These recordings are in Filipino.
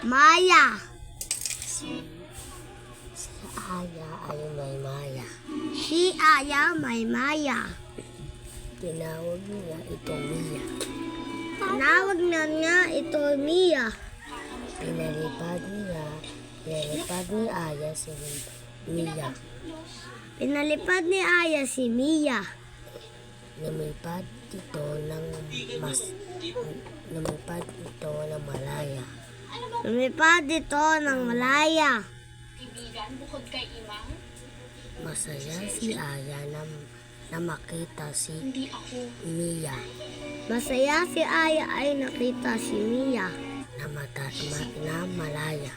Maya. Si Aya ay may Maya. Si Aya may Maya. Tinawag niya itong Mia. Tinawag na niya ito Mia. Pinalipad ni Aya si Mia. Pinalipad ni Aya si Mia. Lumipad ito ng malaya. Lumipad ito ng malaya. Masaya si Aya na makita si Mia Masaya si Aya ay nakita si Mia na malaya.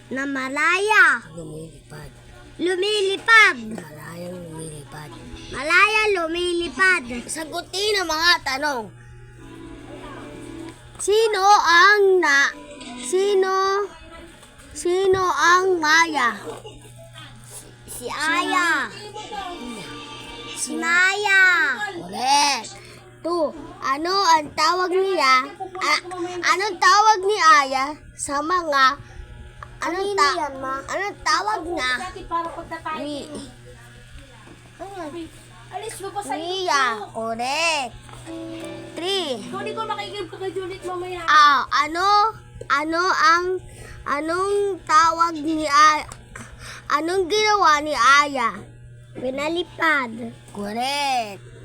na malaya. Lumilipad. Lumilipad. Malayang lumilipad. Malaya lumilipad. Sagutin ang mga tanong. Sino ang Maya? Si Aya. Si Maya. Correct. Ano ang tawag niya? Anong tawag ni Aya sa mga anong tawag na Alis mo pa sa Mia? Correct. 3. Hindi ko makikinig ka kay Juliet mamaya. Anong tawag ni Aya? Anong ginawa ni Aya? Pinalipad. Correct.